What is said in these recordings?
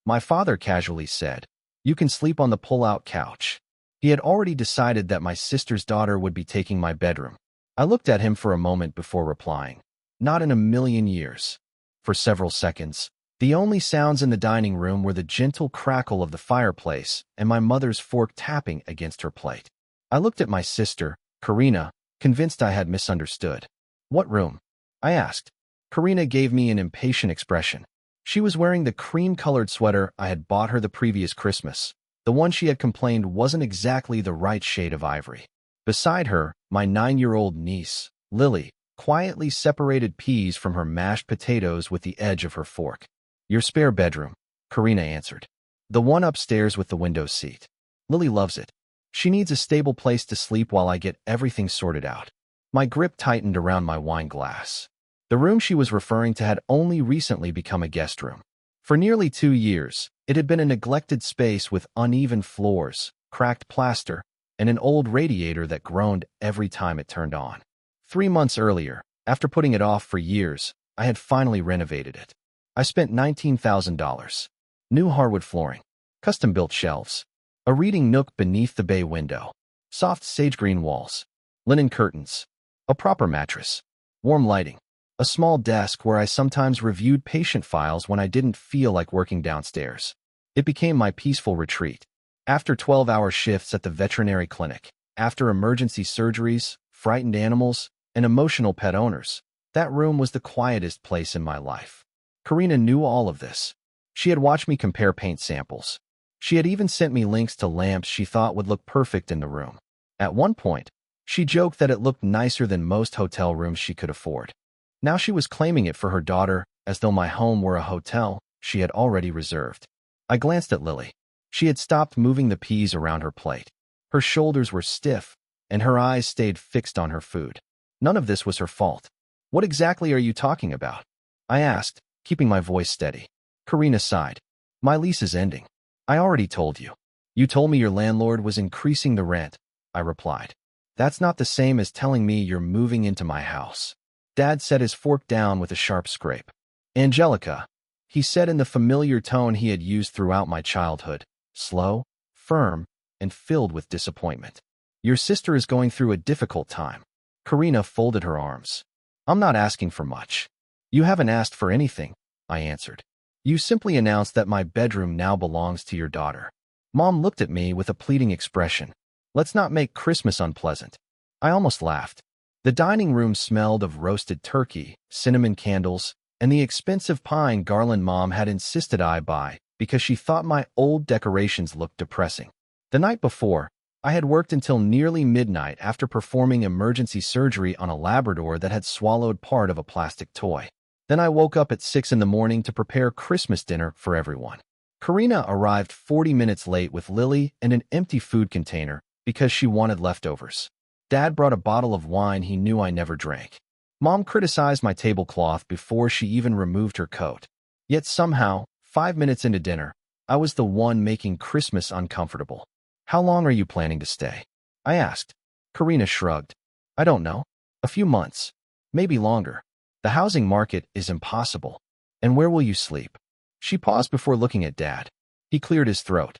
My father casually said, "You can sleep on the pull-out couch." He had already decided that my sister's daughter would be taking my bedroom. I looked at him for a moment before replying. Not in a million years. For several seconds, the only sounds in the dining room were the gentle crackle of the fireplace and my mother's fork tapping against her plate. I looked at my sister, Karina, convinced I had misunderstood. "What room?" I asked. Karina gave me an impatient expression. She was wearing the cream-colored sweater I had bought her the previous Christmas. The one she had complained wasn't exactly the right shade of ivory. Beside her, my 9-year-old niece, Lily, quietly separated peas from her mashed potatoes with the edge of her fork. "Your spare bedroom," Karina answered. "The one upstairs with the window seat. Lily loves it. She needs a stable place to sleep while I get everything sorted out." My grip tightened around my wine glass. The room she was referring to had only recently become a guest room. For nearly 2 years, it had been a neglected space with uneven floors, cracked plaster, and an old radiator that groaned every time it turned on. 3 months earlier, after putting it off for years, I had finally renovated it. I spent $19,000. New hardwood flooring, custom-built shelves, a reading nook beneath the bay window, soft sage-green walls, linen curtains, a proper mattress, warm lighting, a small desk where I sometimes reviewed patient files when I didn't feel like working downstairs. It became my peaceful retreat. After 12-hour shifts at the veterinary clinic, after emergency surgeries, frightened animals, and emotional pet owners, that room was the quietest place in my life. Karina knew all of this. She had watched me compare paint samples. She had even sent me links to lamps she thought would look perfect in the room. At one point, she joked that it looked nicer than most hotel rooms she could afford. Now she was claiming it for her daughter, as though my home were a hotel she had already reserved. I glanced at Lily. She had stopped moving the peas around her plate. Her shoulders were stiff, and her eyes stayed fixed on her food. None of this was her fault. "What exactly are you talking about?" I asked, keeping my voice steady. Karina sighed. "My lease is ending. I already told you." "You told me your landlord was increasing the rent," I replied. "That's not the same as telling me you're moving into my house." Dad set his fork down with a sharp scrape. "Angelica," he said in the familiar tone he had used throughout my childhood, slow, firm, and filled with disappointment. "Your sister is going through a difficult time." Karina folded her arms. "I'm not asking for much." "You haven't asked for anything," I answered. "You simply announced that my bedroom now belongs to your daughter." Mom looked at me with a pleading expression. "Let's not make Christmas unpleasant." I almost laughed. The dining room smelled of roasted turkey, cinnamon candles, and the expensive pine garland Mom had insisted I buy because she thought my old decorations looked depressing. The night before, I had worked until nearly midnight after performing emergency surgery on a Labrador that had swallowed part of a plastic toy. Then I woke up at 6 in the morning to prepare Christmas dinner for everyone. Karina arrived 40 minutes late with Lily and an empty food container because she wanted leftovers. Dad brought a bottle of wine he knew I never drank. Mom criticized my tablecloth before she even removed her coat. Yet somehow, 5 minutes into dinner, I was the one making Christmas uncomfortable. "How long are you planning to stay?" I asked. Karina shrugged. "I don't know. A few months. Maybe longer. The housing market is impossible. And where will you sleep?" She paused before looking at Dad. He cleared his throat.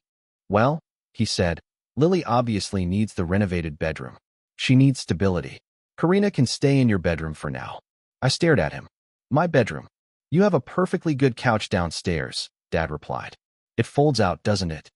"Well," he said, "Lily obviously needs the renovated bedroom. She needs stability. Karina can stay in your bedroom for now." I stared at him. "My bedroom? You have a perfectly good couch downstairs," Dad replied. "It folds out, doesn't it?"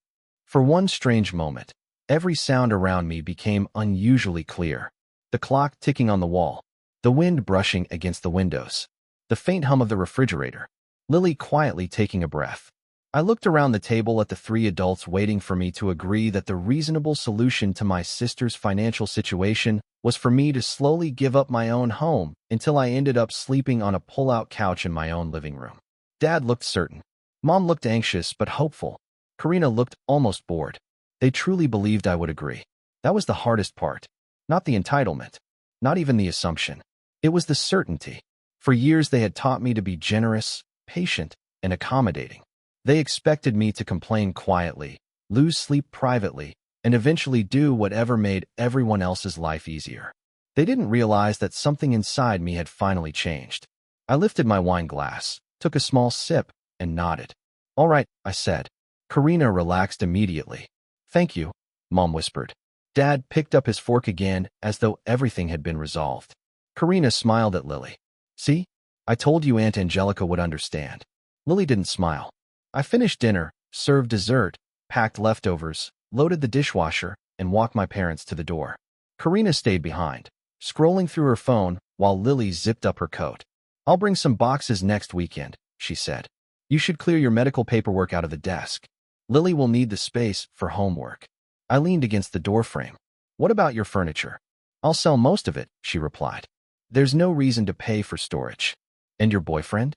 For one strange moment, every sound around me became unusually clear. The clock ticking on the wall, the wind brushing against the windows, the faint hum of the refrigerator, Lily quietly taking a breath. I looked around the table at the 3 adults waiting for me to agree that the reasonable solution to my sister's financial situation was for me to slowly give up my own home until I ended up sleeping on a pull-out couch in my own living room. Dad looked certain. Mom looked anxious but hopeful. Karina looked almost bored. They truly believed I would agree. That was the hardest part. Not the entitlement. Not even the assumption. It was the certainty. For years they had taught me to be generous, patient, and accommodating. They expected me to complain quietly, lose sleep privately, and eventually do whatever made everyone else's life easier. They didn't realize that something inside me had finally changed. I lifted my wine glass, took a small sip, and nodded. All right, I said. Karina relaxed immediately. Thank you, Mom whispered. Dad picked up his fork again as though everything had been resolved. Karina smiled at Lily. See? I told you Aunt Angelica would understand. Lily didn't smile. I finished dinner, served dessert, packed leftovers, loaded the dishwasher, and walked my parents to the door. Karina stayed behind, scrolling through her phone while Lily zipped up her coat. I'll bring some boxes next weekend, she said. You should clear your medical paperwork out of the desk. Lily will need the space for homework. I leaned against the doorframe. What about your furniture? I'll sell most of it, she replied. There's no reason to pay for storage. And your boyfriend?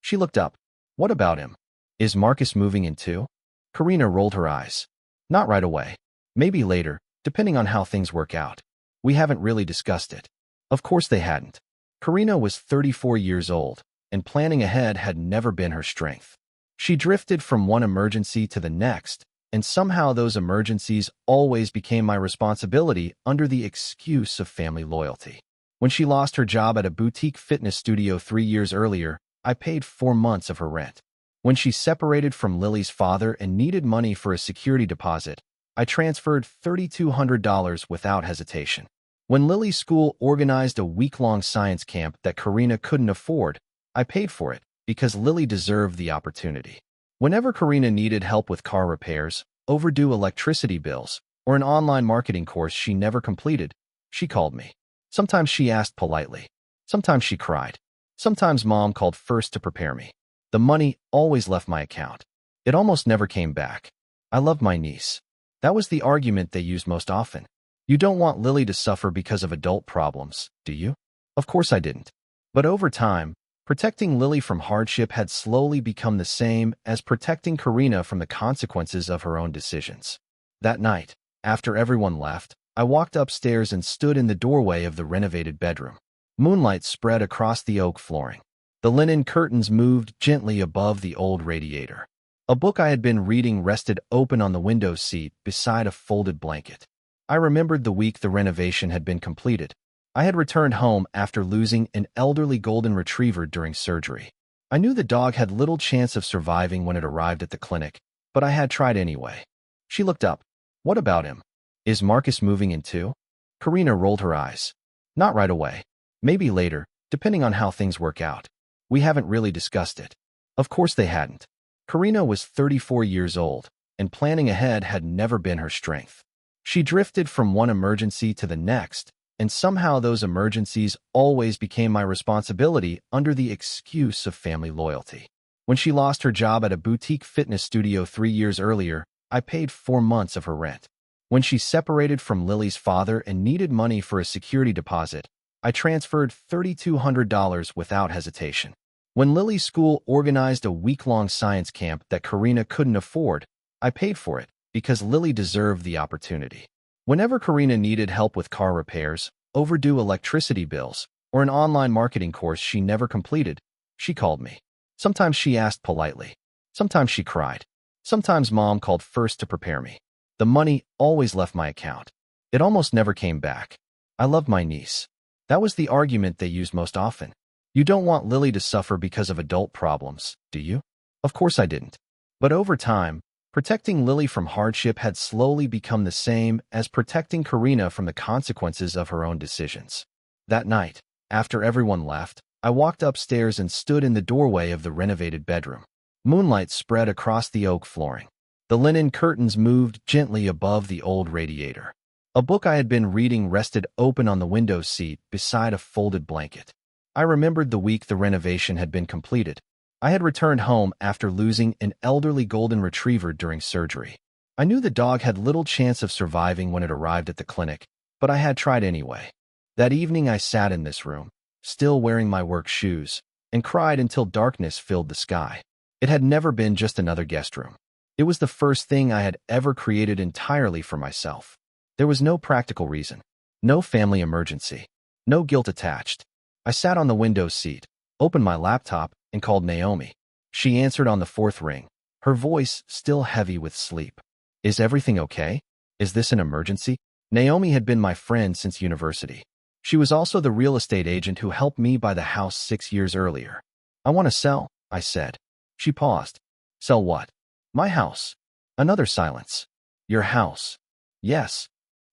She looked up. What about him? Is Marcus moving in too? Karina rolled her eyes. Not right away. Maybe later, depending on how things work out. We haven't really discussed it. Of course they hadn't. Karina was 34 years old, and planning ahead had never been her strength. She drifted from one emergency to the next, and somehow those emergencies always became my responsibility under the excuse of family loyalty. When she lost her job at a boutique fitness studio 3 years earlier, I paid 4 months of her rent. When she separated from Lily's father and needed money for a security deposit, I transferred $3,200 without hesitation. When Lily's school organized a week-long science camp that Karina couldn't afford, I paid for it because Lily deserved the opportunity. Whenever Karina needed help with car repairs, overdue electricity bills, or an online marketing course she never completed, she called me. Sometimes she asked politely. Sometimes she cried. Sometimes Mom called first to prepare me. The money always left my account. It almost never came back. I loved my niece. That was the argument they used most often. You don't want Lily to suffer because of adult problems, do you? Of course I didn't. But over time, protecting Lily from hardship had slowly become the same as protecting Karina from the consequences of her own decisions. That night, after everyone left, I walked upstairs and stood in the doorway of the renovated bedroom. Moonlight spread across the oak flooring. The linen curtains moved gently above the old radiator. A book I had been reading rested open on the window seat beside a folded blanket. I remembered the week the renovation had been completed. I had returned home after losing an elderly golden retriever during surgery. I knew the dog had little chance of surviving when it arrived at the clinic, but I had tried anyway. She looked up. What about him? Is Marcus moving in too? Karina rolled her eyes. Not right away. Maybe later, depending on how things work out. We haven't really discussed it. Of course they hadn't. Karina was 34 years old, and planning ahead had never been her strength. She drifted from one emergency to the next, and somehow those emergencies always became my responsibility under the excuse of family loyalty. When she lost her job at a boutique fitness studio 3 years earlier, I paid 4 months of her rent. When she separated from Lily's father and needed money for a security deposit, I transferred $3,200 without hesitation. When Lily's school organized a week-long science camp that Karina couldn't afford, I paid for it because Lily deserved the opportunity. Whenever Karina needed help with car repairs, overdue electricity bills, or an online marketing course she never completed, she called me. Sometimes she asked politely. Sometimes she cried. Sometimes Mom called first to prepare me. The money always left my account. It almost never came back. I loved my niece. That was the argument they used most often. You don't want Lily to suffer because of adult problems, do you? Of course I didn't. But over time, protecting Lily from hardship had slowly become the same as protecting Karina from the consequences of her own decisions. That night, after everyone left, I walked upstairs and stood in the doorway of the renovated bedroom. Moonlight spread across the oak flooring. The linen curtains moved gently above the old radiator. A book I had been reading rested open on the window seat beside a folded blanket. I remembered the week the renovation had been completed. I had returned home after losing an elderly golden retriever during surgery. I knew the dog had little chance of surviving when it arrived at the clinic, but I had tried anyway. That evening I sat in this room, still wearing my work shoes, and cried until darkness filled the sky. It had never been just another guest room. It was the first thing I had ever created entirely for myself. There was no practical reason, no family emergency, no guilt attached. I sat on the window seat, opened my laptop, and called Naomi. She answered on the 4th ring, her voice still heavy with sleep. Is everything okay? Is this an emergency? Naomi had been my friend since university. She was also the real estate agent who helped me buy the house 6 years earlier. I want to sell, I said. She paused. Sell what? My house. Another silence. Your house. Yes.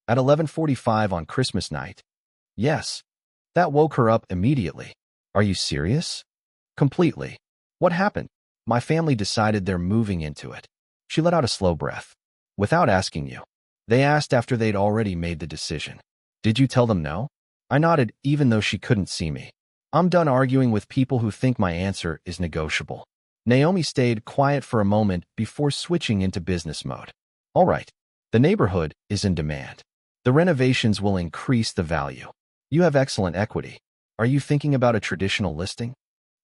At 11:45 on Christmas night. Yes. That woke her up immediately. Are you serious? Completely. What happened? My family decided they're moving into it. She let out a slow breath. Without asking you. They asked after they'd already made the decision. Did you tell them no? I nodded, even though she couldn't see me. I'm done arguing with people who think my answer is negotiable. Naomi stayed quiet for a moment before switching into business mode. All right. The neighborhood is in demand. The renovations will increase the value. You have excellent equity. Are you thinking about a traditional listing?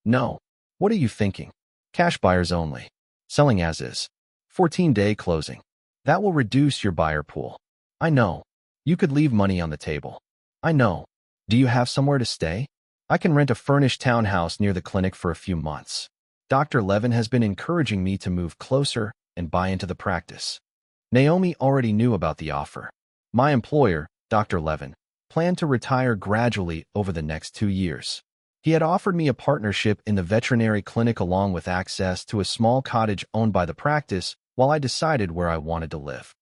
No. What are you thinking? Cash buyers only. Selling as is. 14-day closing. That will reduce your buyer pool. I know. You could leave money on the table. I know. Do you have somewhere to stay? I can rent a furnished townhouse near the clinic for a few months. Dr. Levin has been encouraging me to move closer and buy into the practice. Naomi already knew about the offer. My employer, Dr. Levin, planned to retire gradually over the next 2 years. He had offered me a partnership in the veterinary clinic along with access to a small cottage owned by the practice while I decided where I wanted to live.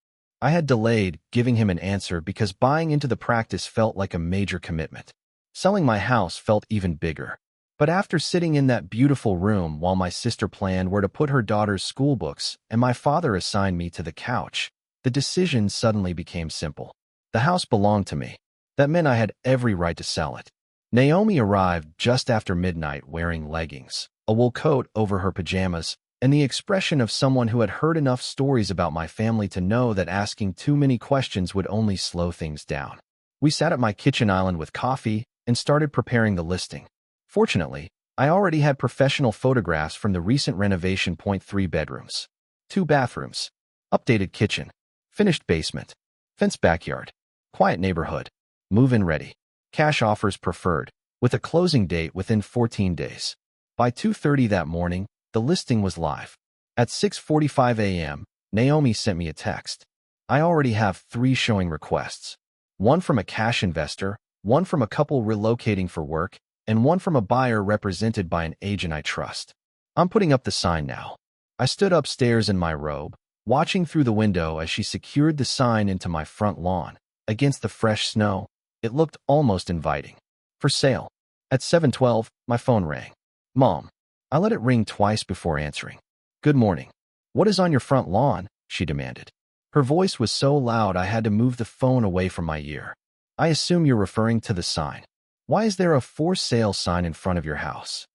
I had delayed giving him an answer because buying into the practice felt like a major commitment. Selling my house felt even bigger. But after sitting in that beautiful room while my sister planned where to put her daughter's school books and my father assigned me to the couch, the decision suddenly became simple. The house belonged to me. That meant I had every right to sell it. Naomi arrived just after midnight wearing leggings, a wool coat over her pajamas, and the expression of someone who had heard enough stories about my family to know that asking too many questions would only slow things down. We sat at my kitchen island with coffee and started preparing the listing. Fortunately, I already had professional photographs from the recent renovation. 3 bedrooms, 2 bathrooms, updated kitchen, finished basement, fenced backyard, quiet neighborhood, move-in ready, cash offers preferred, with a closing date within 14 days. By 2:30 that morning, the listing was live. At 6:45 a.m., Naomi sent me a text. I already have 3 showing requests. One from a cash investor, one from a couple relocating for work, and one from a buyer represented by an agent I trust. I'm putting up the sign now. I stood upstairs in my robe, watching through the window as she secured the sign into my front lawn. Against the fresh snow, it looked almost inviting. For sale. At 7:12, my phone rang. Mom. I let it ring twice before answering. Good morning. What is on your front lawn? She demanded. Her voice was so loud I had to move the phone away from my ear. I assume you're referring to the sign. Why is there a for sale sign in front of your house?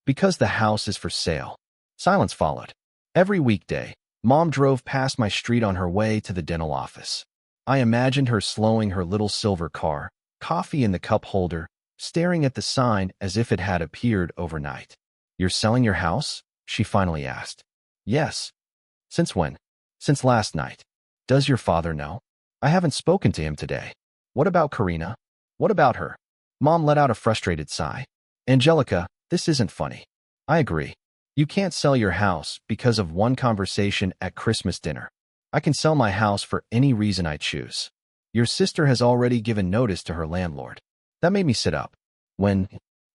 Because the house is for sale. Silence followed. Every weekday, Mom drove past my street on her way to the dental office. I imagined her slowing her little silver car, coffee in the cup holder, staring at the sign as if it had appeared overnight. You're selling your house? She finally asked. Yes. Since when? Since last night. Does your father know? I haven't spoken to him today. What about Karina? What about her? Mom let out a frustrated sigh. Angelica, this isn't funny. I agree. You can't sell your house because of one conversation at Christmas dinner. I can sell my house for any reason I choose. Your sister has already given notice to her landlord. That made me sit up. When?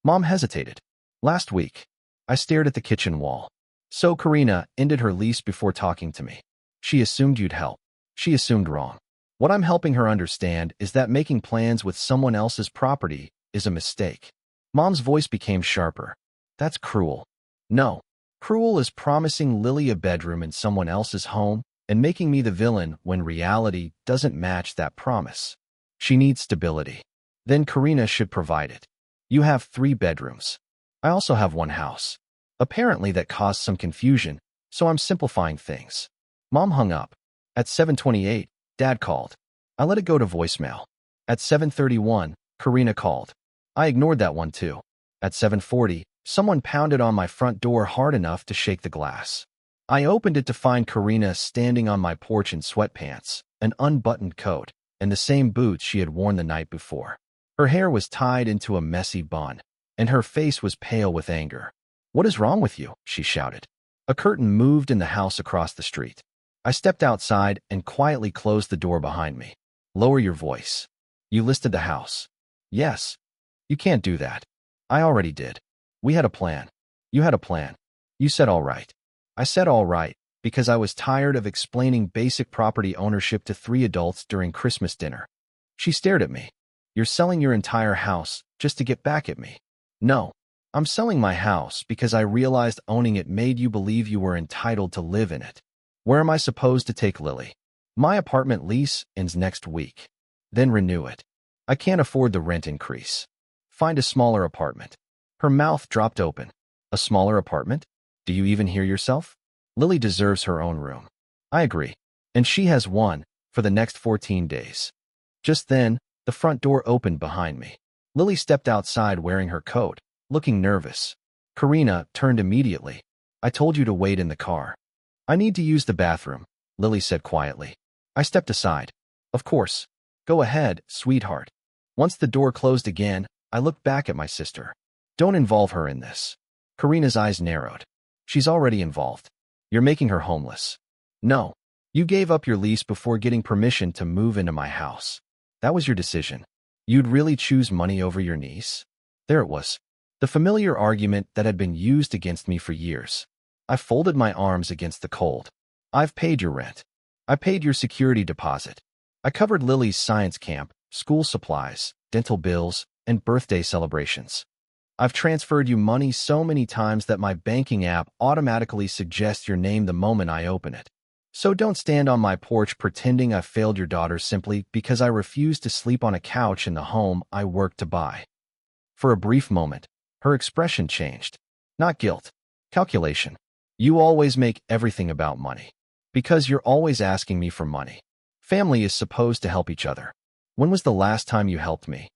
Mom hesitated. Last week. I stared at the kitchen wall. So Karina ended her lease before talking to me. She assumed you'd help. She assumed wrong. What I'm helping her understand is that making plans with someone else's property is a mistake. Mom's voice became sharper. That's cruel. No. Cruel is promising Lily a bedroom in someone else's home and making me the villain when reality doesn't match that promise. She needs stability. Then Karina should provide it. You have 3 bedrooms. I also have 1 house. Apparently that caused some confusion, so I'm simplifying things. Mom hung up. At 7:28, Dad called. I let it go to voicemail. At 7:31, Karina called. I ignored that one too. At 7:40, someone pounded on my front door hard enough to shake the glass. I opened it to find Karina standing on my porch in sweatpants, an unbuttoned coat, and the same boots she had worn the night before. Her hair was tied into a messy bun, and her face was pale with anger. What is wrong with you? She shouted. A curtain moved in the house across the street. I stepped outside and quietly closed the door behind me. Lower your voice. You listed the house. Yes. You can't do that. I already did. We had a plan. You had a plan. You said all right. I said all right, because I was tired of explaining basic property ownership to 3 adults during Christmas dinner. She stared at me. You're selling your entire house just to get back at me. No, I'm selling my house because I realized owning it made you believe you were entitled to live in it. Where am I supposed to take Lily? My apartment lease ends next week. Then renew it. I can't afford the rent increase. Find a smaller apartment. Her mouth dropped open. A smaller apartment? Do you even hear yourself? Lily deserves her own room. I agree. And she has one for the next 14 days. Just then, the front door opened behind me. Lily stepped outside wearing her coat, looking nervous. Karina turned immediately. I told you to wait in the car. I need to use the bathroom, Lily said quietly. I stepped aside. Of course. Go ahead, sweetheart. Once the door closed again, I looked back at my sister. Don't involve her in this. Karina's eyes narrowed. She's already involved. You're making her homeless. No. You gave up your lease before getting permission to move into my house. That was your decision. You'd really choose money over your niece? There it was. The familiar argument that had been used against me for years. I folded my arms against the cold. I've paid your rent. I paid your security deposit. I covered Lily's science camp, school supplies, dental bills, and birthday celebrations. I've transferred you money so many times that my banking app automatically suggests your name the moment I open it. So don't stand on my porch pretending I failed your daughter simply because I refused to sleep on a couch in the home I worked to buy. For a brief moment, her expression changed. Not guilt. Calculation. You always make everything about money. Because you're always asking me for money. Family is supposed to help each other. When was the last time you helped me?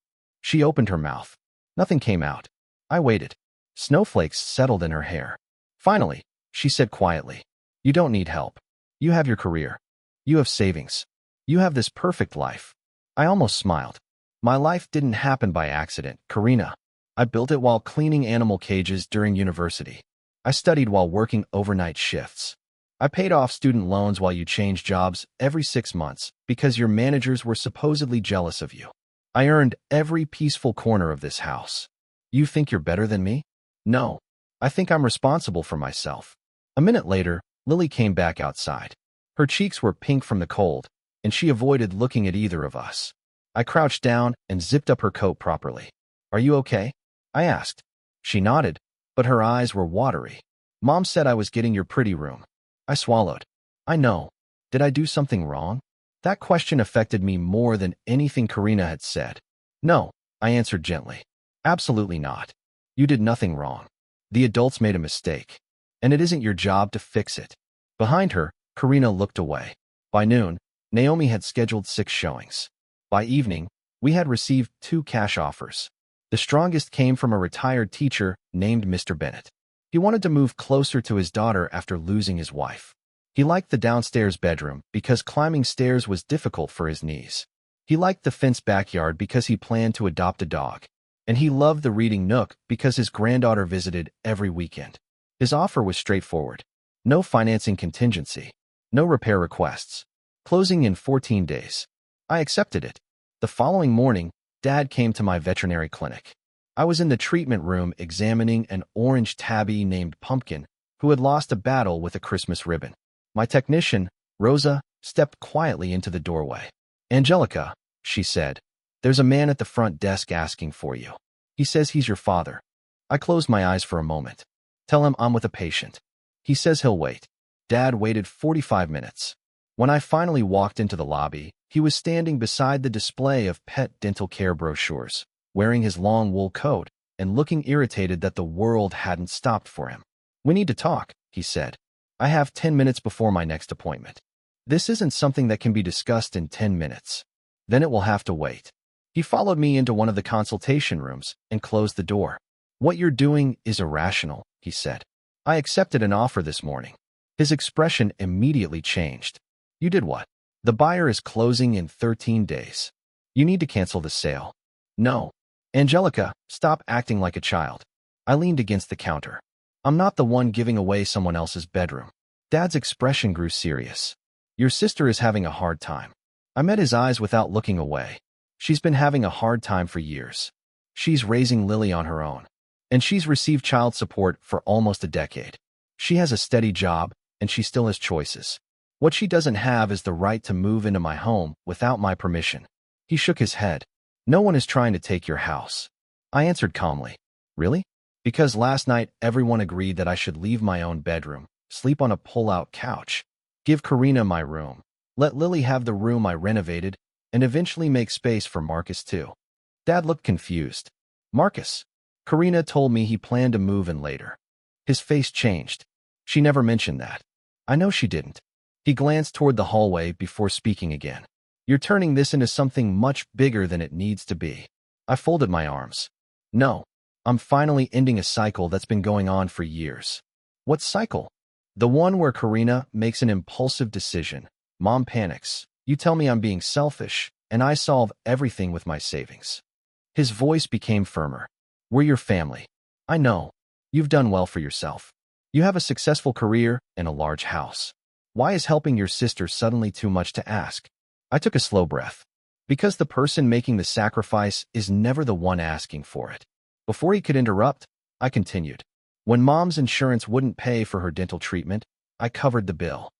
She opened her mouth. Nothing came out. I waited. Snowflakes settled in her hair. Finally, she said quietly, you don't need help. You have your career. You have savings. You have this perfect life. I almost smiled. My life didn't happen by accident, Karina. I built it while cleaning animal cages during university. I studied while working overnight shifts. I paid off student loans while you changed jobs every 6 months because your managers were supposedly jealous of you. I earned every peaceful corner of this house. You think you're better than me? No. I think I'm responsible for myself. A minute later, Lily came back outside. Her cheeks were pink from the cold, and she avoided looking at either of us. I crouched down and zipped up her coat properly. Are you okay? I asked. She nodded, but her eyes were watery. Mom said I was getting your pretty room. I swallowed. I know. Did I do something wrong? That question affected me more than anything Karina had said. No, I answered gently. Absolutely not. You did nothing wrong. The adults made a mistake, and it isn't your job to fix it. Behind her, Karina looked away. By noon, Naomi had scheduled 6 showings. By evening, we had received 2 cash offers. The strongest came from a retired teacher named Mr. Bennett. He wanted to move closer to his daughter after losing his wife. He liked the downstairs bedroom because climbing stairs was difficult for his knees. He liked the fenced backyard because he planned to adopt a dog. And he loved the reading nook because his granddaughter visited every weekend. His offer was straightforward. No financing contingency. No repair requests. Closing in 14 days. I accepted it. The following morning, Dad came to my veterinary clinic. I was in the treatment room examining an orange tabby named Pumpkin, who had lost a battle with a Christmas ribbon. My technician, Rosa, stepped quietly into the doorway. Angelica, she said, there's a man at the front desk asking for you. He says he's your father. I closed my eyes for a moment. Tell him I'm with a patient. He says he'll wait. Dad waited 45 minutes. When I finally walked into the lobby, he was standing beside the display of pet dental care brochures, wearing his long wool coat and looking irritated that the world hadn't stopped for him. We need to talk, he said. I have 10 minutes before my next appointment. This isn't something that can be discussed in 10 minutes. Then it will have to wait. He followed me into one of the consultation rooms and closed the door. What you're doing is irrational, he said. I accepted an offer this morning. His expression immediately changed. You did what? The buyer is closing in 13 days. You need to cancel the sale. No. Angelica, stop acting like a child. I leaned against the counter. I'm not the one giving away someone else's bedroom. Dad's expression grew serious. Your sister is having a hard time. I met his eyes without looking away. She's been having a hard time for years. She's raising Lily on her own. And she's received child support for almost a decade. She has a steady job, and she still has choices. What she doesn't have is the right to move into my home without my permission. He shook his head. No one is trying to take your house. I answered calmly. Really? Because last night everyone agreed that I should leave my own bedroom, sleep on a pull-out couch, give Karina my room, let Lily have the room I renovated, and eventually make space for Marcus too. Dad looked confused. Marcus? Karina told me he planned to move in later. His face changed. She never mentioned that. I know she didn't. He glanced toward the hallway before speaking again. You're turning this into something much bigger than it needs to be. I folded my arms. No, I'm finally ending a cycle that's been going on for years. What cycle? The one where Karina makes an impulsive decision. Mom panics. You tell me I'm being selfish, and I solve everything with my savings. His voice became firmer. We're your family. I know. You've done well for yourself. You have a successful career and a large house. Why is helping your sister suddenly too much to ask? I took a slow breath. Because the person making the sacrifice is never the one asking for it. Before he could interrupt, I continued. When Mom's insurance wouldn't pay for her dental treatment, I covered the bill.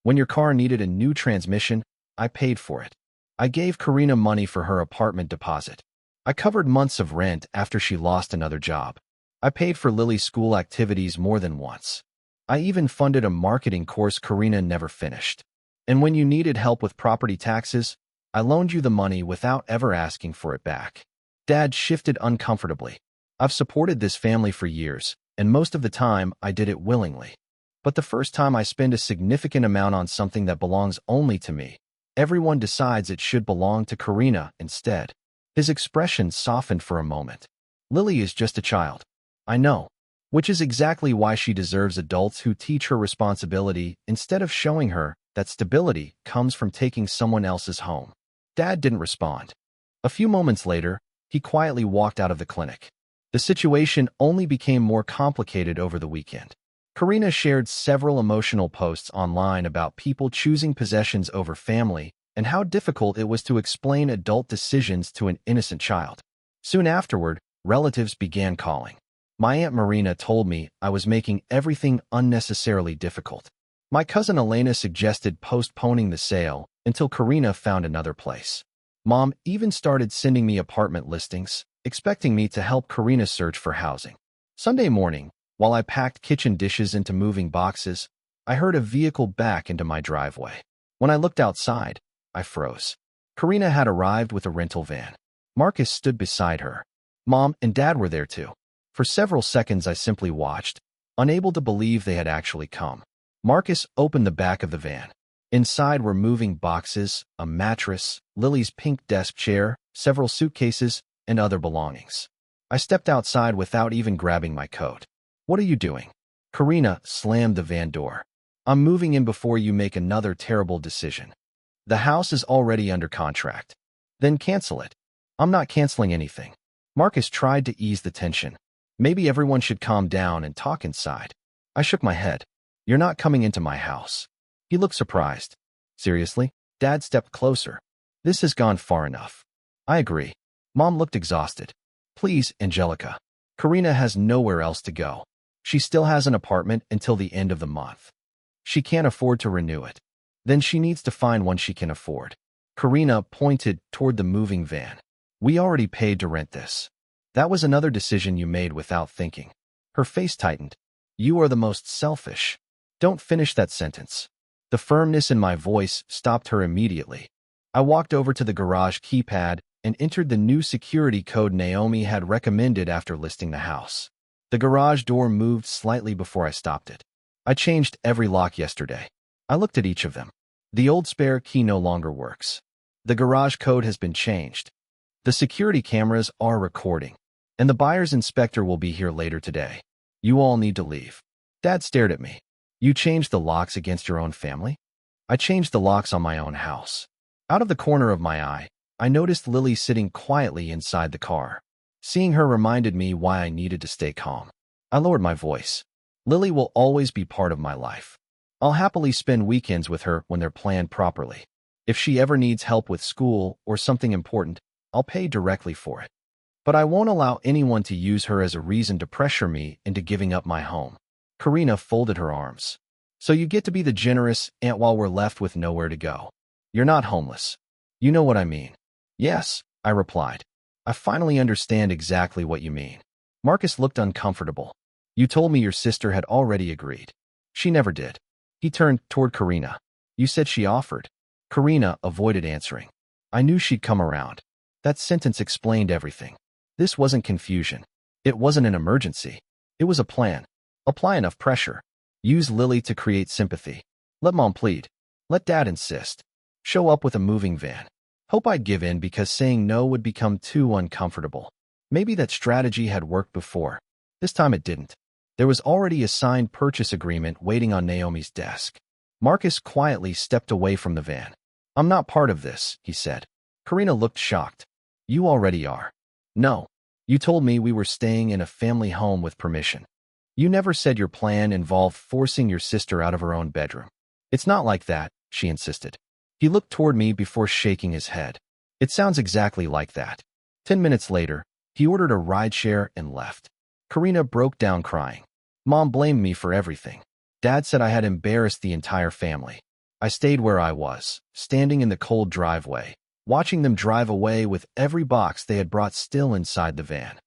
When your car needed a new transmission, I paid for it. I gave Karina money for her apartment deposit. I covered months of rent after she lost another job. I paid for Lily's school activities more than once. I even funded a marketing course Karina never finished. And when you needed help with property taxes, I loaned you the money without ever asking for it back. Dad shifted uncomfortably. I've supported this family for years, and most of the time I did it willingly. But the first time I spend a significant amount on something that belongs only to me, everyone decides it should belong to Karina instead. His expression softened for a moment. Lily is just a child. I know. Which is exactly why she deserves adults who teach her responsibility instead of showing her that stability comes from taking someone else's home. Dad didn't respond. A few moments later, he quietly walked out of the clinic. The situation only became more complicated over the weekend. Karina shared several emotional posts online about people choosing possessions over family and how difficult it was to explain adult decisions to an innocent child. Soon afterward, relatives began calling. My Aunt Marina told me I was making everything unnecessarily difficult. My cousin Elena suggested postponing the sale until Karina found another place. Mom even started sending me apartment listings, expecting me to help Karina search for housing. Sunday morning, while I packed kitchen dishes into moving boxes, I heard a vehicle back into my driveway. When I looked outside, I froze. Karina had arrived with a rental van. Marcus stood beside her. Mom and Dad were there too. For several seconds I simply watched, unable to believe they had actually come. Marcus opened the back of the van. Inside were moving boxes, a mattress, Lily's pink desk chair, several suitcases, and other belongings. I stepped outside without even grabbing my coat. What are you doing? Karina slammed the van door. I'm moving in before you make another terrible decision. The house is already under contract. Then cancel it. I'm not canceling anything. Marcus tried to ease the tension. Maybe everyone should calm down and talk inside. I shook my head. You're not coming into my house. He looked surprised. Seriously? Dad stepped closer. This has gone far enough. I agree. Mom looked exhausted. Please, Angelica. Karina has nowhere else to go. She still has an apartment until the end of the month. She can't afford to renew it. Then she needs to find one she can afford. Karina pointed toward the moving van. We already paid to rent this. That was another decision you made without thinking. Her face tightened. You are the most selfish. Don't finish that sentence. The firmness in my voice stopped her immediately. I walked over to the garage keypad and entered the new security code Naomi had recommended after listing the house. The garage door moved slightly before I stopped it. I changed every lock yesterday. I looked at each of them. The old spare key no longer works. The garage code has been changed. The security cameras are recording, and the buyer's inspector will be here later today. You all need to leave. Dad stared at me. You changed the locks against your own family? I changed the locks on my own house. Out of the corner of my eye, I noticed Lily sitting quietly inside the car. Seeing her reminded me why I needed to stay calm. I lowered my voice. Lily will always be part of my life. I'll happily spend weekends with her when they're planned properly. If she ever needs help with school or something important, I'll pay directly for it. But I won't allow anyone to use her as a reason to pressure me into giving up my home. Karina folded her arms. So you get to be the generous aunt while we're left with nowhere to go. You're not homeless. You know what I mean. Yes, I replied. I finally understand exactly what you mean. Marcus looked uncomfortable. You told me your sister had already agreed. She never did. He turned toward Karina. You said she offered. Karina avoided answering. I knew she'd come around. That sentence explained everything. This wasn't confusion. It wasn't an emergency. It was a plan. Apply enough pressure. Use Lily to create sympathy. Let Mom plead. Let Dad insist. Show up with a moving van. Hope I'd give in because saying no would become too uncomfortable. Maybe that strategy had worked before. This time it didn't. There was already a signed purchase agreement waiting on Naomi's desk. Marcus quietly stepped away from the van. I'm not part of this, he said. Karina looked shocked. You already are. No. You told me we were staying in a family home with permission. You never said your plan involved forcing your sister out of her own bedroom. It's not like that, she insisted. He looked toward me before shaking his head. It sounds exactly like that. 10 minutes later, he ordered a rideshare and left. Karina broke down crying. Mom blamed me for everything. Dad said I had embarrassed the entire family. I stayed where I was, standing in the cold driveway, watching them drive away with every box they had brought still inside the van.